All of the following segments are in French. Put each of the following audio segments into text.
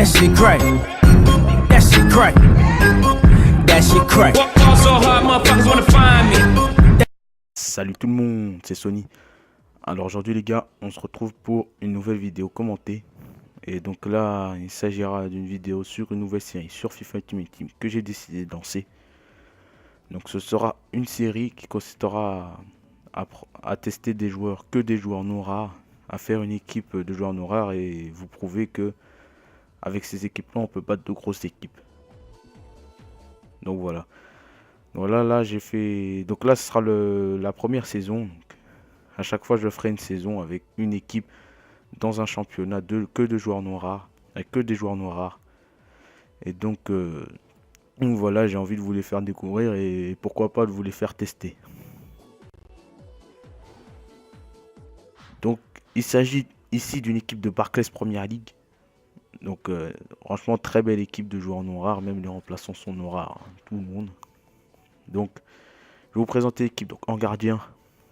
shit crack. That shit crack. That shit crack. Salut tout le monde, c'est Sony. Alors aujourd'hui les gars, on se retrouve pour une nouvelle vidéo commentée. Et donc là, il s'agira d'une vidéo sur une nouvelle série sur FIFA Ultimate Team que j'ai décidé de lancer. Donc ce sera une série qui consistera à tester des joueurs, que des joueurs non rares, à faire une équipe de joueurs non rares et vous prouver que avec ces équipes-là, on peut battre de grosses équipes. Donc voilà. Voilà, là j'ai fait. Donc là, ce sera la première saison. Donc, à chaque fois, je ferai une saison avec une équipe dans un championnat que de joueurs non rares, avec que des joueurs non rares. Et donc voilà, j'ai envie de vous les faire découvrir et pourquoi pas de vous les faire tester. Donc il s'agit ici d'une équipe de Barclays Premier League. Donc franchement, très belle équipe de joueurs non rares, même les remplaçants sont non rares, hein, tout le monde. Donc je vais vous présenter l'équipe. Donc en gardien,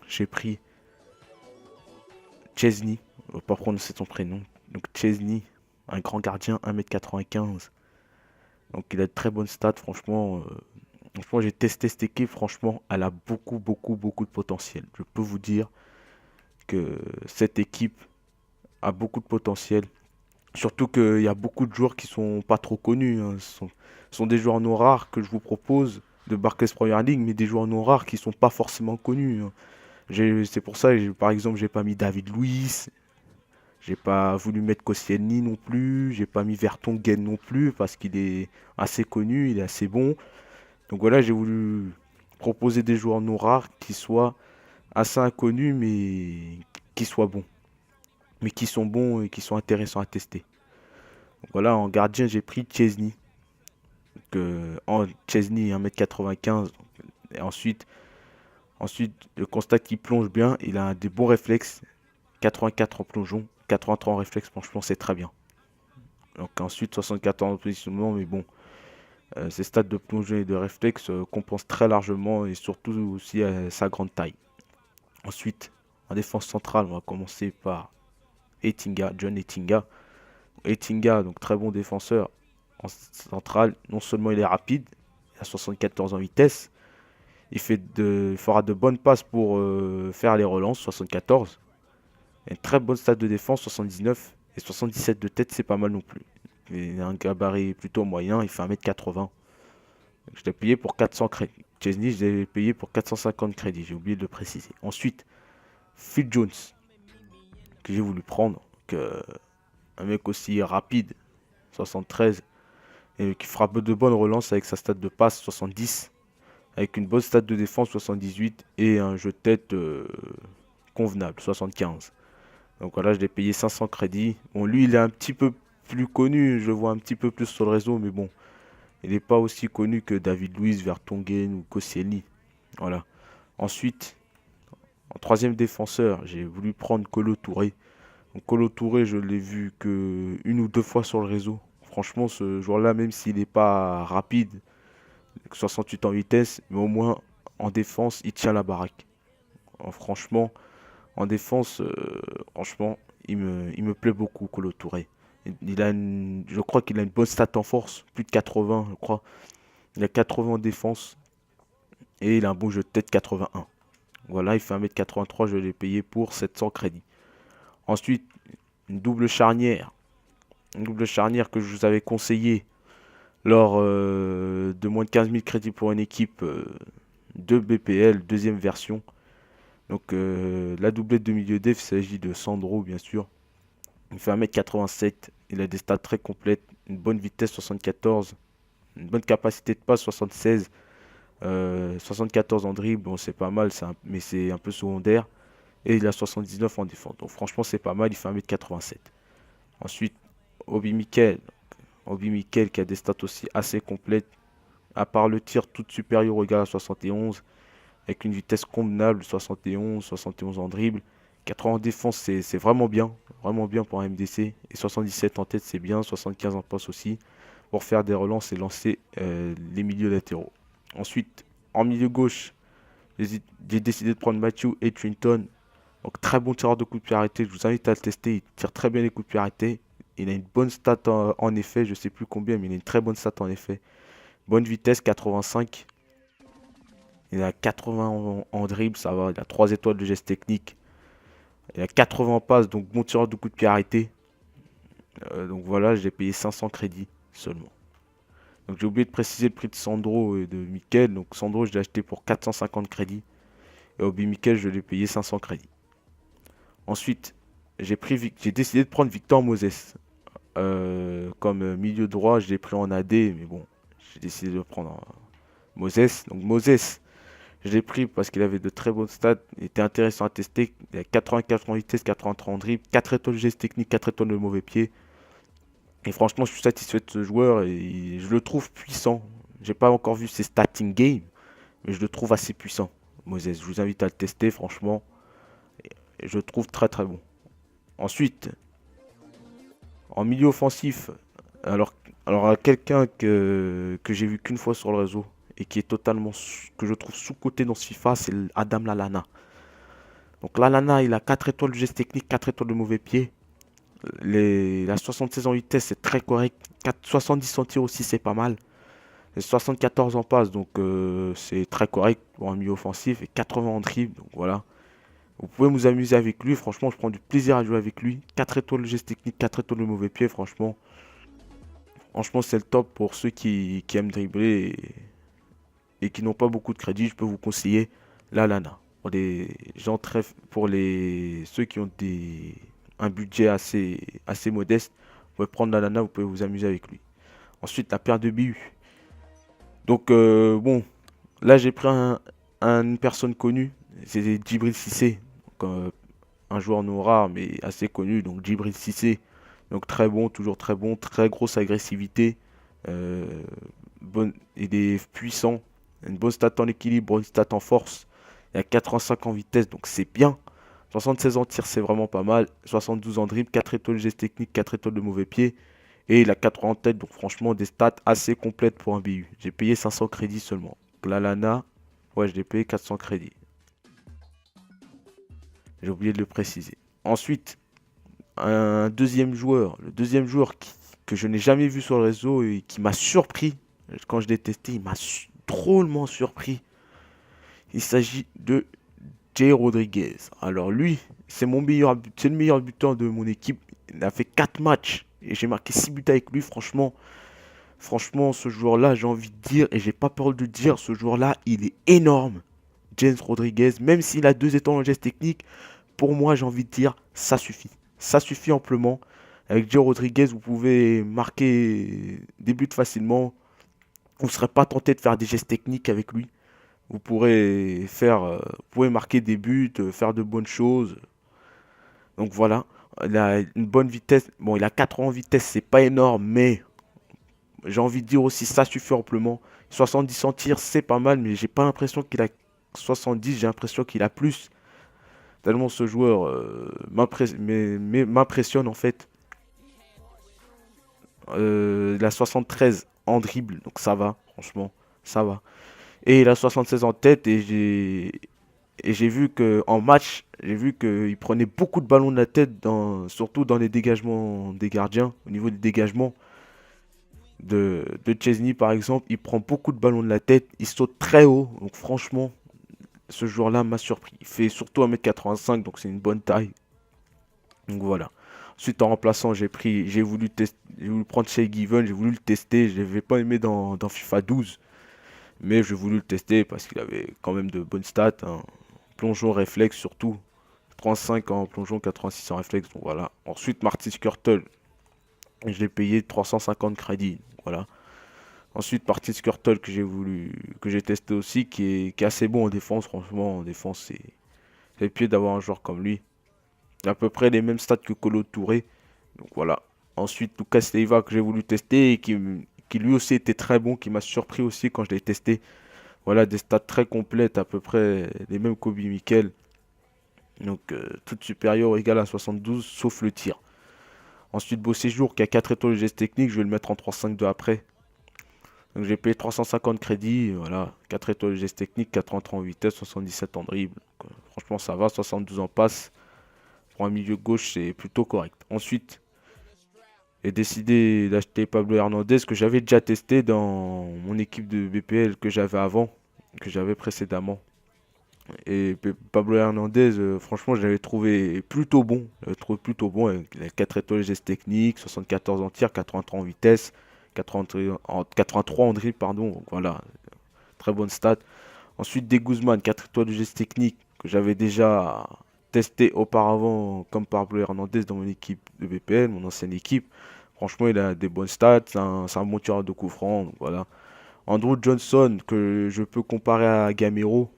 j'ai pris Chesney, je ne vais pas prononcer son prénom. Donc Chesney, un grand gardien, 1m95. Donc il a de très bonnes stats, franchement. Franchement, j'ai testé cette équipe, franchement, elle a beaucoup de potentiel. Je peux vous dire que cette équipe a beaucoup de potentiel. Surtout qu'il y a beaucoup de joueurs qui sont pas trop connus, hein. Ce sont des joueurs non rares que je vous propose de Barclays Premier League, mais des joueurs non rares qui sont pas forcément connus, hein. C'est pour ça, par exemple, j'ai pas mis David Luiz, j'ai pas voulu mettre Koscielny non plus, j'ai pas mis Vertonghen non plus parce qu'il est assez connu, il est assez bon. Donc voilà, j'ai voulu proposer des joueurs non rares qui soient assez inconnus mais qui soient bons. Mais qui sont bons et qui sont intéressants à tester. Donc voilà, en gardien, j'ai pris Chesney. Chesney 1m95. Et ensuite, je constate qu'il plonge bien. Il a des bons réflexes. 84 en plongeon. 83 en réflexe, franchement, c'est très bien. Donc ensuite, 74 en positionnement. Mais bon, ces stats de plongée et de réflexe compensent très largement. Et surtout aussi sa grande taille. Ensuite, en défense centrale, on va commencer par John Ettinga. Ettinga, donc très bon défenseur en centrale. Non seulement il est rapide, il a 74 en vitesse, il fera de bonnes passes pour faire les relances, 74. Une très bonne stat de défense, 79. Et 77 de tête, c'est pas mal non plus. Il a un gabarit plutôt moyen, il fait 1m80. Je l'ai payé pour 400 crédits. Chesney, je l'ai payé pour 450 crédits, j'ai oublié de le préciser. Ensuite, Phil Jones, que j'ai voulu prendre, un mec aussi rapide, 73, et qui fera de bonnes relances avec sa stat de passe, 70, avec une bonne stat de défense, 78, et un jeu de tête convenable, 75. Donc voilà, je l'ai payé 500 crédits. Bon, lui, il est un petit peu plus connu, je le vois un petit peu plus sur le réseau, mais bon, il n'est pas aussi connu que David Luiz, Vertonghen ou Koscielny. Voilà. Ensuite, en troisième défenseur, j'ai voulu prendre Kolo Touré. Donc Kolo Touré, je l'ai vu que une ou deux fois sur le réseau. Franchement, ce joueur-là, même s'il n'est pas rapide, 68 en vitesse, mais au moins en défense, il tient la baraque. Franchement, en défense, franchement, il me plaît beaucoup, Kolo Touré. Je crois qu'il a une bonne stat en force, plus de 80, je crois. Il a 80 en défense et il a un bon jeu de tête 81. Voilà, il fait 1m83, je l'ai payé pour 700 crédits. Ensuite, une double charnière. Une double charnière que je vous avais conseillé lors de moins de 15 000 crédits pour une équipe de BPL, deuxième version. Donc la doublette de milieu def, il s'agit de Sandro bien sûr. Il fait 1m87, il a des stats très complètes, une bonne vitesse 74, une bonne capacité de passe 76, 74 en dribble, bon c'est pas mal, mais c'est un peu secondaire. Et il a 79 en défense. Donc franchement c'est pas mal, il fait 1m87. Ensuite, Obi Mikel. Obi Mikel qui a des stats aussi assez complètes. À part le tir tout supérieur au gars à 71. Avec une vitesse convenable, 71 en dribble. 80 en défense, c'est vraiment bien. Vraiment bien pour un MDC. Et 77 en tête, c'est bien. 75 en passe aussi. Pour faire des relances et lancer les milieux latéraux. Ensuite, en milieu gauche, j'ai décidé de prendre Matthew Etrington. Donc très bon tireur de coups de pied arrêté. Je vous invite à le tester. Il tire très bien les coups de pied arrêtés. Il a une bonne stat en effet, je sais plus combien, mais il a une très bonne stat en effet. Bonne vitesse, 85. Il a 80 en dribble, ça va. Il a 3 étoiles de geste technique. Il a 80 en passe, donc bon tireur de coup de pied arrêté. Donc voilà, j'ai payé 500 crédits seulement. Donc j'ai oublié de préciser le prix de Sandro et de Mikel. Donc Sandro, je l'ai acheté pour 450 crédits. Et Obi Mikel, je l'ai payé 500 crédits. Ensuite, j'ai décidé de prendre Victor Moses. Comme milieu droit, je l'ai pris en AD, mais bon, j'ai décidé de prendre Moses. Donc Moses, je l'ai pris parce qu'il avait de très bonnes stats. Il était intéressant à tester. Il a 84 en vitesse, 83 en dribble, 4 étoiles de geste technique, 4 étoiles de mauvais pied. Et franchement, je suis satisfait de ce joueur et je le trouve puissant. J'ai pas encore vu ses stats in game, mais je le trouve assez puissant. Moses, je vous invite à le tester, franchement. Et je le trouve très très bon. Ensuite, en milieu offensif, alors, alors quelqu'un que j'ai vu qu'une fois sur le réseau et qui est totalement, que je trouve sous-coté dans ce FIFA, c'est Adam Lallana. Donc Lallana, il a 4 étoiles de geste technique, 4 étoiles de mauvais pied. La 76 en vitesse, c'est très correct. 70 en tir aussi, c'est pas mal. Et 74 en passe, donc c'est très correct pour un milieu offensif. Et 80 en dribble, donc voilà. Vous pouvez vous amuser avec lui. Franchement, je prends du plaisir à jouer avec lui. 4 étoiles de geste technique, 4 étoiles de mauvais pied, franchement. Franchement, c'est le top pour ceux qui aiment dribbler et qui n'ont pas beaucoup de crédit. Je peux vous conseiller la Lana. Pour les gens pour ceux qui ont un budget assez modeste, vous pouvez prendre la Lana, vous pouvez vous amuser avec lui. Ensuite, la paire de BU. Donc, bon, là, j'ai pris une personne connue. C'est Djibril Cissé. Donc, un joueur non rare, mais assez connu. Donc, Djibril Cissé. Donc, très bon, toujours très bon. Très grosse agressivité. Euh, il est puissant. Une bonne stat en équilibre, une stat en force. Il a 85 en vitesse, donc c'est bien. 76 en tir, c'est vraiment pas mal. 72 en dribble, 4 étoiles de geste technique, 4 étoiles de mauvais pied. Et il a 80 en tête, donc franchement, des stats assez complètes pour un BU. J'ai payé 500 crédits seulement. La Lana, ouais, je l'ai payé 400 crédits. J'ai oublié de le préciser. Ensuite, un deuxième joueur. Le deuxième joueur que je n'ai jamais vu sur le réseau et qui m'a surpris. Quand je l'ai testé, il m'a drôlement surpris. Il s'agit de Jay Rodriguez. Alors lui, c'est le meilleur buteur de mon équipe. Il a fait 4 matchs et j'ai marqué 6 buts avec lui. Franchement, ce joueur-là, j'ai envie de dire, et j'ai pas peur de le dire, ce joueur-là, il est énorme. James Rodriguez, même s'il a 2 étoiles en geste technique, pour moi, j'ai envie de dire, ça suffit. Ça suffit amplement. Avec Jay Rodriguez, vous pouvez marquer des buts facilement. Vous ne serez pas tenté de faire des gestes techniques avec lui. Vous pouvez marquer des buts, faire de bonnes choses. Donc voilà, il a une bonne vitesse. Bon, il a 4 ans en vitesse, c'est pas énorme, mais j'ai envie de dire aussi ça suffit amplement. 70 en tir, c'est pas mal, mais j'ai pas l'impression qu'il a 70, j'ai l'impression qu'il a plus. Tellement ce joueur m'impressionne en fait. Il a 73 en dribble, donc ça va, franchement, ça va. Et il a 76 en tête et j'ai vu que en match, j'ai vu qu'il prenait beaucoup de ballons de la tête, surtout dans les dégagements des gardiens. Au niveau des dégagements de Chesney par exemple, il prend beaucoup de ballons de la tête, il saute très haut. Donc franchement, ce joueur-là m'a surpris. Il fait surtout 1m85, donc c'est une bonne taille. Donc voilà. Ensuite en remplaçant, j'ai voulu prendre Shea Given, j'ai voulu le tester. Je l'avais pas aimé dans FIFA 12. Mais j'ai voulu le tester parce qu'il avait quand même de bonnes stats, hein. Plongeon réflexe surtout. 35 en plongeon, 86 en réflexe. Donc voilà. Ensuite, Martin Skrtel. Je l'ai payé 350 crédits. Voilà. Ensuite, Martin Skrtel que j'ai testé aussi, qui est assez bon en défense. Franchement, en défense, c'est le pied d'avoir un joueur comme lui. Il a à peu près les mêmes stats que Kolo Touré. Donc voilà. Ensuite, Lucas Leiva que j'ai voulu tester et qui lui aussi était très bon, qui m'a surpris aussi quand je l'ai testé. Voilà, des stats très complètes, à peu près les mêmes qu'Obi Mikel. Donc, toute supérieure ou égale à 72, sauf le tir. Ensuite, Beau Séjour, qui a 4 étoiles de geste technique, je vais le mettre en 3-5-2 après. Donc, j'ai payé 350 crédits, voilà, 4 étoiles de geste technique, 83 en vitesse, 77 en dribble. Donc, franchement, ça va, 72 en passe. Pour un milieu gauche, c'est plutôt correct. Ensuite, J'ai décidé d'acheter Pablo Hernandez que j'avais déjà testé dans mon équipe de BPL que j'avais avant, que j'avais précédemment. Et Pablo Hernandez, franchement, je l'avais trouvé plutôt bon. Je l'avais trouvé plutôt bon. Il a 4 étoiles de geste technique, 74 en tir, 83 en vitesse, 83 en dribble, pardon. Donc voilà, très bonne stat. Ensuite, des Guzman, 4 étoiles de geste technique que j'avais déjà testé auparavant comme Pablo Hernandez dans mon équipe de BPL, mon ancienne équipe. Franchement, il a des bonnes stats, c'est un bon tireur de coup franc. Donc voilà. Andrew Johnson, que je peux comparer à Gamero.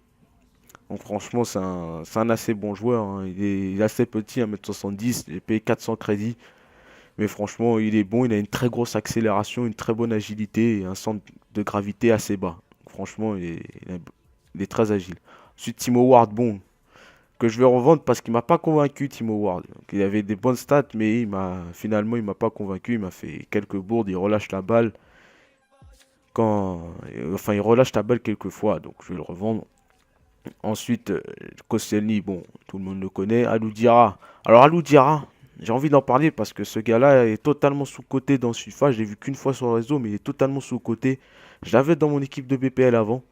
Donc franchement, c'est un assez bon joueur, hein. Il est assez petit, 1m70. J'ai payé 400 crédits. Mais franchement, il est bon. Il a une très grosse accélération, une très bonne agilité et un centre de gravité assez bas. Franchement, il est très agile. Ensuite, Timo Ward, bon, que je vais revendre parce qu'il m'a pas convaincu, Timo Ward. Donc, il avait des bonnes stats, mais finalement, il m'a pas convaincu. Il m'a fait quelques bourdes. Il relâche la balle enfin, il relâche la balle quelques fois. Donc, je vais le revendre. Ensuite, Koscielny, bon, tout le monde le connaît. Alou Diarra. Alors, Alou Diarra, j'ai envie d'en parler parce que ce gars-là est totalement sous-coté dans ce FIFA. Je l'ai vu qu'une fois sur le réseau, mais il est totalement sous-coté. Je l'avais dans mon équipe de BPL avant.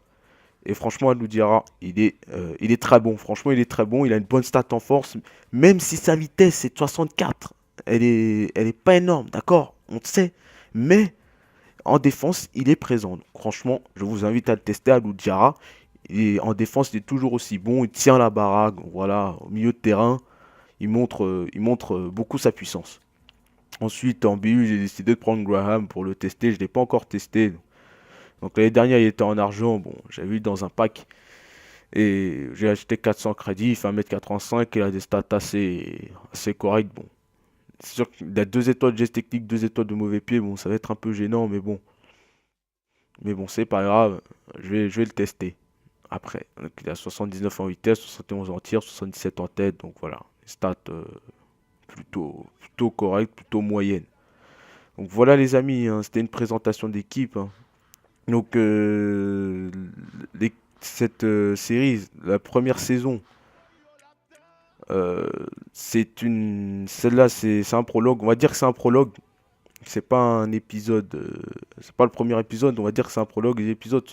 Et franchement, Alou Diarra, il est très bon. Franchement, il est très bon. Il a une bonne stat en force. Même si sa vitesse est de 64, elle est pas énorme, d'accord? On le sait. Mais en défense, il est présent. Donc, franchement, je vous invite à le tester, Alou Diarra. Et en défense, il est toujours aussi bon. Il tient la baraque. Voilà, au milieu de terrain, il montre beaucoup sa puissance. Ensuite, en BU, j'ai décidé de prendre Graham pour le tester. Je ne l'ai pas encore testé. Donc l'année dernière, il était en argent. Bon, j'avais vu dans un pack. Et j'ai acheté 400 crédits. Il fait 1m85. Il a des stats assez correctes. Bon, c'est sûr qu'il a 2 étoiles de geste technique, 2 étoiles de mauvais pied. Bon, ça va être un peu gênant, mais bon. Mais bon, c'est pas grave. Je vais le tester. Après, donc, il a 79 en vitesse, 71 en tir, 77 en tête. Donc voilà, stats plutôt correctes, plutôt moyennes. Donc voilà les amis, hein, c'était une présentation d'équipe, hein. Donc cette série, la première saison, euh, celle-là c'est un prologue. On va dire que c'est un prologue. C'est pas un épisode, c'est pas le premier épisode. On va dire que c'est un prologue. Les épisodes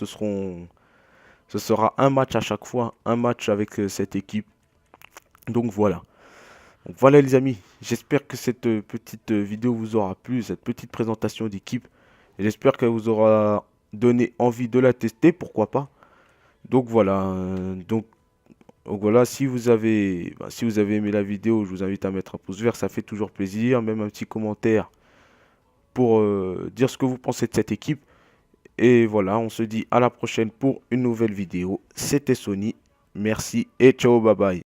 ce sera un match à chaque fois, un match avec cette équipe. Donc voilà. Donc voilà les amis, j'espère que cette petite vidéo vous aura plu, cette petite présentation d'équipe. Et j'espère qu'elle vous aura donné envie de la tester, pourquoi pas. Donc voilà, donc voilà, si vous avez aimé la vidéo, je vous invite à mettre un pouce vert, ça fait toujours plaisir. Même un petit commentaire pour dire ce que vous pensez de cette équipe. Et voilà, on se dit à la prochaine pour une nouvelle vidéo. C'était Sony, merci et ciao, bye bye.